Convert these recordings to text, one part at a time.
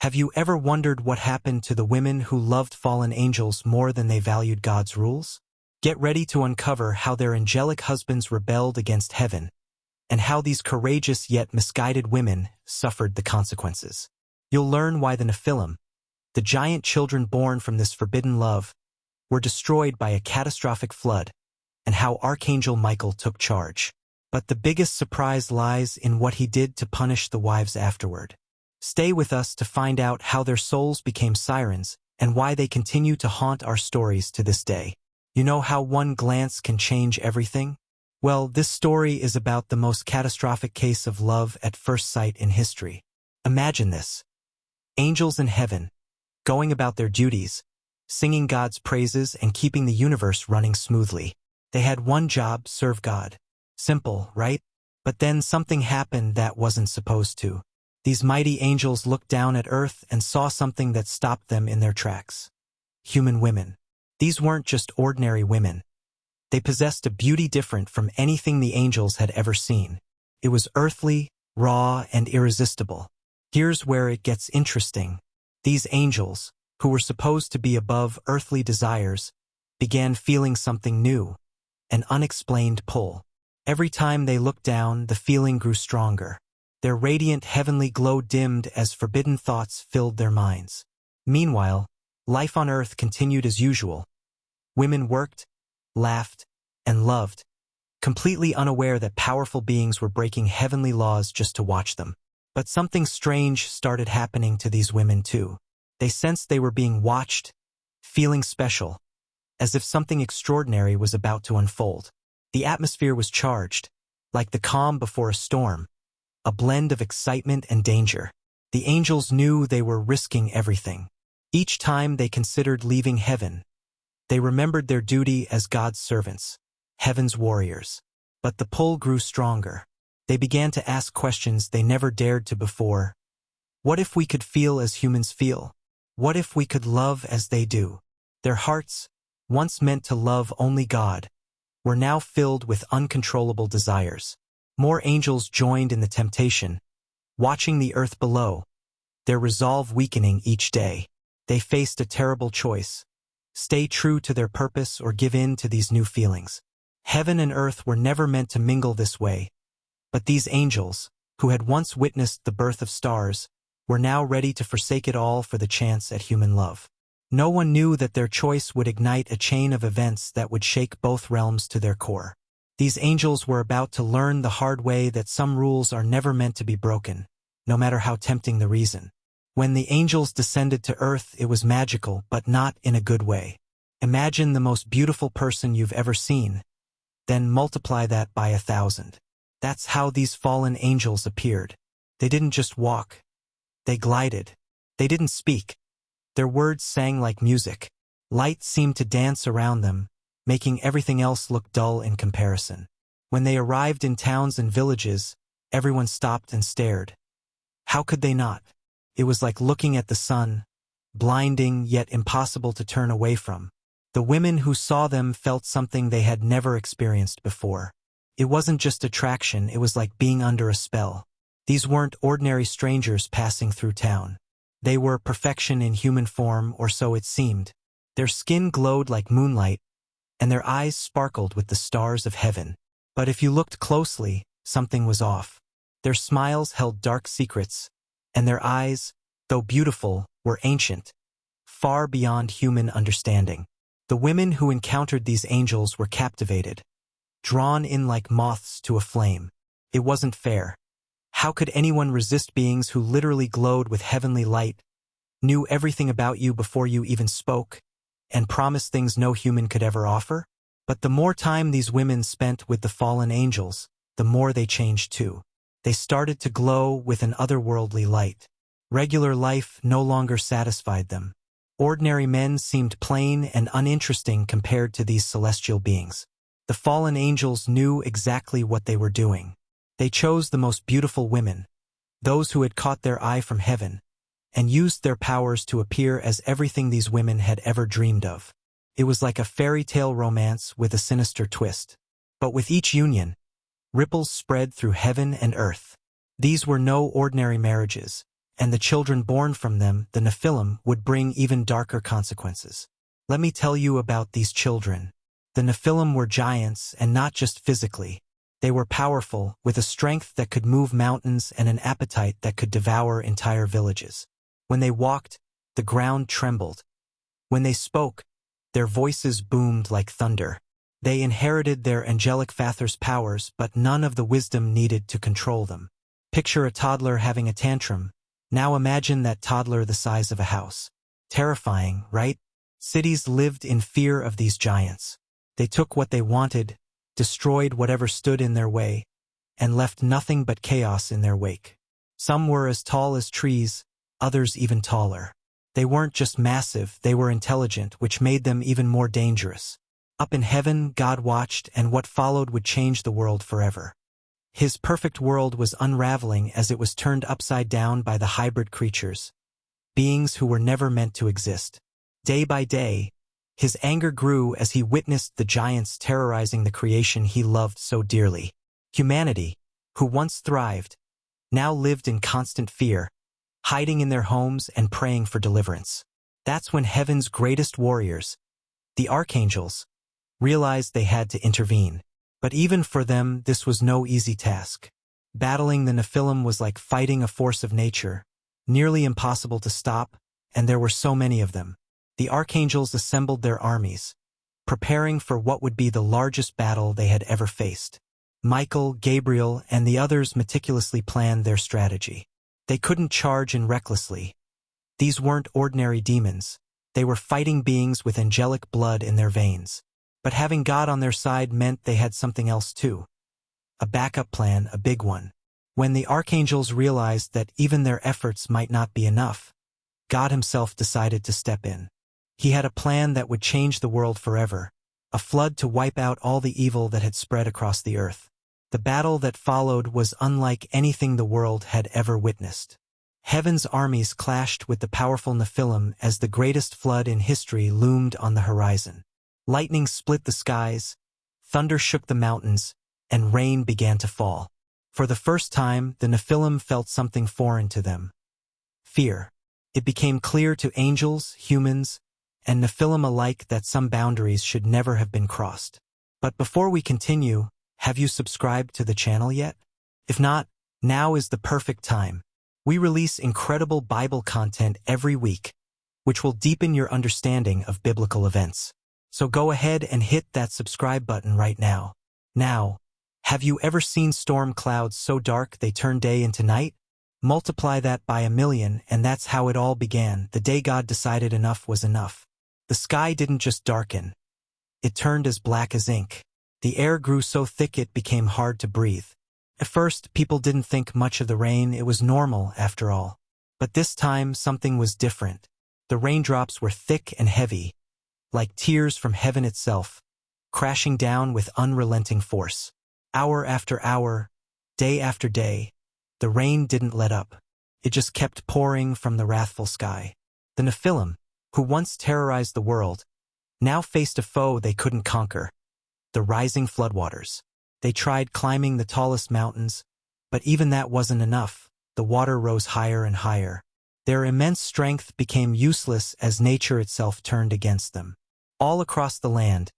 Have you ever wondered what happened to the women who loved fallen angels more than they valued God's rules? Get ready to uncover how their angelic husbands rebelled against heaven, and how these courageous yet misguided women suffered the consequences. You'll learn why the Nephilim, the giant children born from this forbidden love, were destroyed by a catastrophic flood, and how Archangel Michael took charge. But the biggest surprise lies in what he did to punish the wives afterward. Stay with us to find out how their souls became sirens and why they continue to haunt our stories to this day. You know how one glance can change everything? Well, this story is about the most catastrophic case of love at first sight in history. Imagine this. Angels in heaven, going about their duties, singing God's praises and keeping the universe running smoothly. They had one job: serve God. Simple, right? But then something happened that wasn't supposed to. These mighty angels looked down at earth and saw something that stopped them in their tracks. Human women. These weren't just ordinary women. They possessed a beauty different from anything the angels had ever seen. It was earthly, raw, and irresistible. Here's where it gets interesting. These angels, who were supposed to be above earthly desires, began feeling something new, an unexplained pull. Every time they looked down, the feeling grew stronger. Their radiant heavenly glow dimmed as forbidden thoughts filled their minds. Meanwhile, life on earth continued as usual. Women worked, laughed, and loved, completely unaware that powerful beings were breaking heavenly laws just to watch them. But something strange started happening to these women too. They sensed they were being watched, feeling special, as if something extraordinary was about to unfold. The atmosphere was charged, like the calm before a storm, a blend of excitement and danger. The angels knew they were risking everything. Each time they considered leaving heaven, they remembered their duty as God's servants, heaven's warriors. But the pull grew stronger. They began to ask questions they never dared to before. What if we could feel as humans feel? What if we could love as they do? Their hearts, once meant to love only God, were now filled with uncontrollable desires. More angels joined in the temptation, watching the earth below, their resolve weakening each day. They faced a terrible choice: stay true to their purpose or give in to these new feelings. Heaven and earth were never meant to mingle this way, but these angels, who had once witnessed the birth of stars, were now ready to forsake it all for the chance at human love. No one knew that their choice would ignite a chain of events that would shake both realms to their core. These angels were about to learn the hard way that some rules are never meant to be broken, no matter how tempting the reason. When the angels descended to earth, it was magical, but not in a good way. Imagine the most beautiful person you've ever seen, then multiply that by 1,000. That's how these fallen angels appeared. They didn't just walk. They glided. They didn't speak. Their words sang like music. Light seemed to dance around them, making everything else look dull in comparison. When they arrived in towns and villages, everyone stopped and stared. How could they not? It was like looking at the sun, blinding yet impossible to turn away from. The women who saw them felt something they had never experienced before. It wasn't just attraction, it was like being under a spell. These weren't ordinary strangers passing through town. They were perfection in human form, or so it seemed. Their skin glowed like moonlight, and their eyes sparkled with the stars of heaven. But if you looked closely, something was off. Their smiles held dark secrets, and their eyes, though beautiful, were ancient, far beyond human understanding. The women who encountered these angels were captivated, drawn in like moths to a flame. It wasn't fair. How could anyone resist beings who literally glowed with heavenly light, knew everything about you before you even spoke, and promised things no human could ever offer? But the more time these women spent with the fallen angels, the more they changed too. They started to glow with an otherworldly light. Regular life no longer satisfied them. Ordinary men seemed plain and uninteresting compared to these celestial beings. The fallen angels knew exactly what they were doing. They chose the most beautiful women, those who had caught their eye from heaven, and used their powers to appear as everything these women had ever dreamed of. It was like a fairy tale romance with a sinister twist. But with each union, ripples spread through heaven and earth. These were no ordinary marriages. and the children born from them, the Nephilim, would bring even darker consequences. Let me tell you about these children. The Nephilim were giants, and not just physically. They were powerful, with a strength that could move mountains and an appetite that could devour entire villages. When they walked, the ground trembled. When they spoke, their voices boomed like thunder. They inherited their angelic father's powers, but none of the wisdom needed to control them. Picture a toddler having a tantrum. Now imagine that toddler the size of a house. Terrifying, right? Cities lived in fear of these giants. They took what they wanted, destroyed whatever stood in their way, and left nothing but chaos in their wake. Some were as tall as trees, others even taller. They weren't just massive, they were intelligent, which made them even more dangerous. Up in heaven, God watched, and what followed would change the world forever. His perfect world was unraveling as it was turned upside down by the hybrid creatures, beings who were never meant to exist. Day by day, his anger grew as he witnessed the giants terrorizing the creation he loved so dearly. Humanity, who once thrived, now lived in constant fear, hiding in their homes and praying for deliverance. That's when heaven's greatest warriors, the archangels, realized they had to intervene. But even for them, this was no easy task. Battling the Nephilim was like fighting a force of nature, nearly impossible to stop, and there were so many of them. The archangels assembled their armies, preparing for what would be the largest battle they had ever faced. Michael, Gabriel, and the others meticulously planned their strategy. They couldn't charge in recklessly. These weren't ordinary demons. They were fighting beings with angelic blood in their veins. But having God on their side meant they had something else too. A backup plan, a big one. When the archangels realized that even their efforts might not be enough, God himself decided to step in. He had a plan that would change the world forever, a flood to wipe out all the evil that had spread across the earth. The battle that followed was unlike anything the world had ever witnessed. Heaven's armies clashed with the powerful Nephilim as the greatest flood in history loomed on the horizon. Lightning split the skies, thunder shook the mountains, and rain began to fall. For the first time, the Nephilim felt something foreign to them. Fear. It became clear to angels, humans, and Nephilim alike that some boundaries should never have been crossed. But before we continue, have you subscribed to the channel yet? If not, now is the perfect time. We release incredible Bible content every week, which will deepen your understanding of biblical events. So go ahead and hit that subscribe button right now. Now, have you ever seen storm clouds so dark they turn day into night? Multiply that by 1,000,000, and that's how it all began, the day God decided enough was enough. The sky didn't just darken. It turned as black as ink. The air grew so thick it became hard to breathe. At first, people didn't think much of the rain, it was normal after all. But this time, something was different. The raindrops were thick and heavy, like tears from heaven itself, crashing down with unrelenting force. Hour after hour, day after day, the rain didn't let up. It just kept pouring from the wrathful sky. The Nephilim, who once terrorized the world, now faced a foe they couldn't conquer: the rising floodwaters. They tried climbing the tallest mountains, but even that wasn't enough. The water rose higher and higher. Their immense strength became useless as nature itself turned against them. All across the land,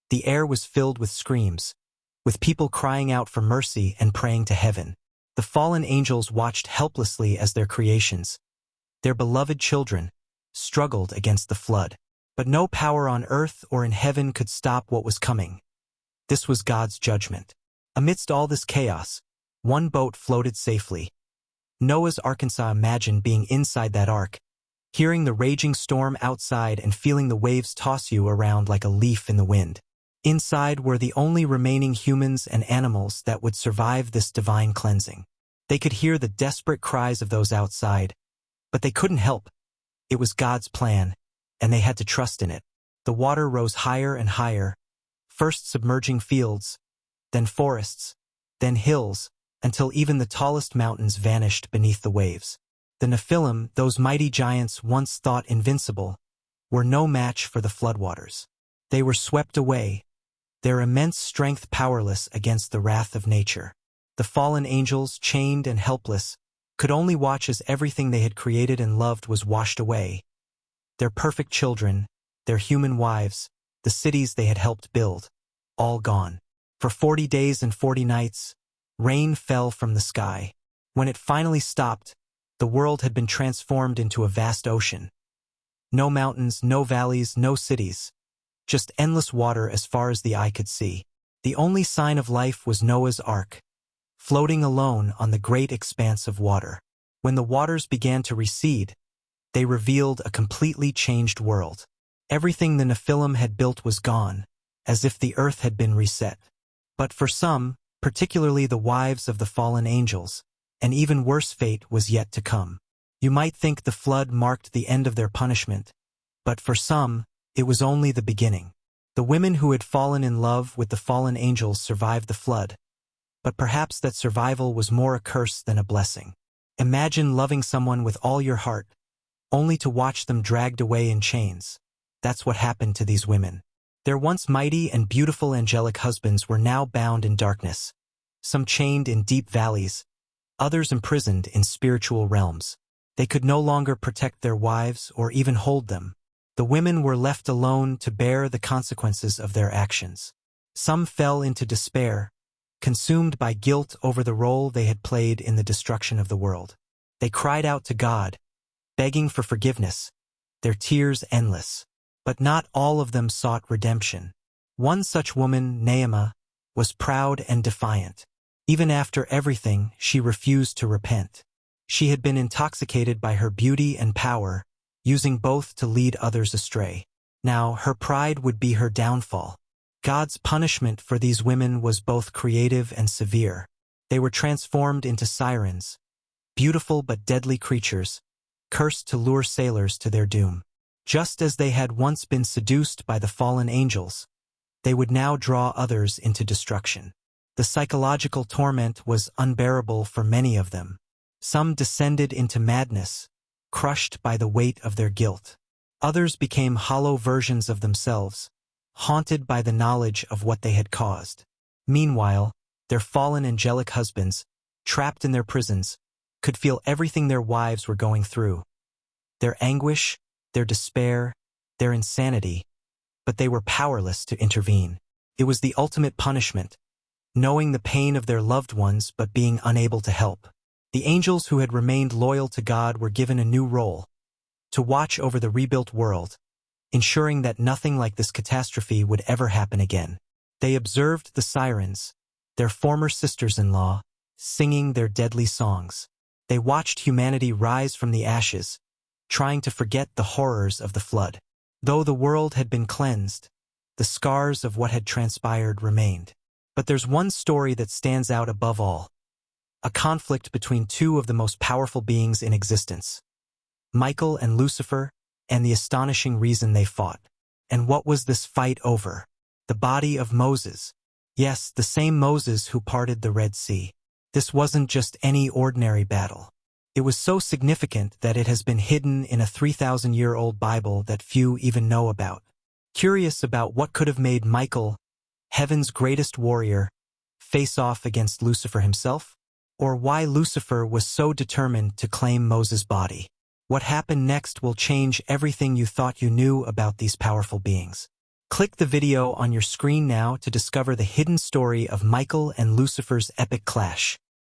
the air was filled with screams, with people crying out for mercy and praying to heaven. The fallen angels watched helplessly as their creations, their beloved children, struggled against the flood. But no power on earth or in heaven could stop what was coming. This was God's judgment. Amidst all this chaos, one boat floated safely. Noah's Arkansas. Imagine being inside that ark, hearing the raging storm outside and feeling the waves toss you around like a leaf in the wind. Inside were the only remaining humans and animals that would survive this divine cleansing. They could hear the desperate cries of those outside, but they couldn't help. It was God's plan, and they had to trust in it. The water rose higher and higher, first submerging fields, then forests, then hills, until even the tallest mountains vanished beneath the waves. The Nephilim, those mighty giants once thought invincible, were no match for the floodwaters. They were swept away, their immense strength powerless against the wrath of nature. The fallen angels, chained and helpless, could only watch as everything they had created and loved was washed away. Their perfect children, their human wives, the cities they had helped build, all gone. For 40 days and 40 nights, rain fell from the sky. When it finally stopped, the world had been transformed into a vast ocean. No mountains, no valleys, no cities. Just endless water as far as the eye could see. The only sign of life was Noah's Ark, floating alone on the great expanse of water. When the waters began to recede, they revealed a completely changed world. Everything the Nephilim had built was gone, as if the earth had been reset. But for some, particularly the wives of the fallen angels, an even worse fate was yet to come. You might think the flood marked the end of their punishment, but for some, it was only the beginning. The women who had fallen in love with the fallen angels survived the flood, but perhaps that survival was more a curse than a blessing. Imagine loving someone with all your heart, only to watch them dragged away in chains. That's what happened to these women. Their once mighty and beautiful angelic husbands were now bound in darkness, some chained in deep valleys, others imprisoned in spiritual realms. They could no longer protect their wives or even hold them. The women were left alone to bear the consequences of their actions. Some fell into despair, consumed by guilt over the role they had played in the destruction of the world. They cried out to God, begging for forgiveness, their tears endless. But not all of them sought redemption. One such woman, Naamah, was proud and defiant. Even after everything, she refused to repent. She had been intoxicated by her beauty and power, using both to lead others astray. Now, her pride would be her downfall. God's punishment for these women was both creative and severe. They were transformed into sirens, beautiful but deadly creatures, cursed to lure sailors to their doom. Just as they had once been seduced by the fallen angels, they would now draw others into destruction. The psychological torment was unbearable for many of them. Some descended into madness, crushed by the weight of their guilt. Others became hollow versions of themselves, haunted by the knowledge of what they had caused. Meanwhile, their fallen angelic husbands, trapped in their prisons, could feel everything their wives were going through. Their anguish, their despair, their insanity, but they were powerless to intervene. It was the ultimate punishment, knowing the pain of their loved ones but being unable to help. The angels who had remained loyal to God were given a new role, to watch over the rebuilt world, ensuring that nothing like this catastrophe would ever happen again. They observed the sirens, their former sisters-in-law, singing their deadly songs. They watched humanity rise from the ashes, trying to forget the horrors of the flood. Though the world had been cleansed, the scars of what had transpired remained. But there's one story that stands out above all. A conflict between two of the most powerful beings in existence, Michael and Lucifer, and the astonishing reason they fought. And what was this fight over? The body of Moses. Yes, the same Moses who parted the Red Sea. This wasn't just any ordinary battle. It was so significant that it has been hidden in a 3,000-year-old Bible that few even know about. Curious about what could have made Michael, heaven's greatest warrior, face off against Lucifer himself? Or why Lucifer was so determined to claim Moses' body? What happened next will change everything you thought you knew about these powerful beings. Click the video on your screen now to discover the hidden story of Michael and Lucifer's epic clash.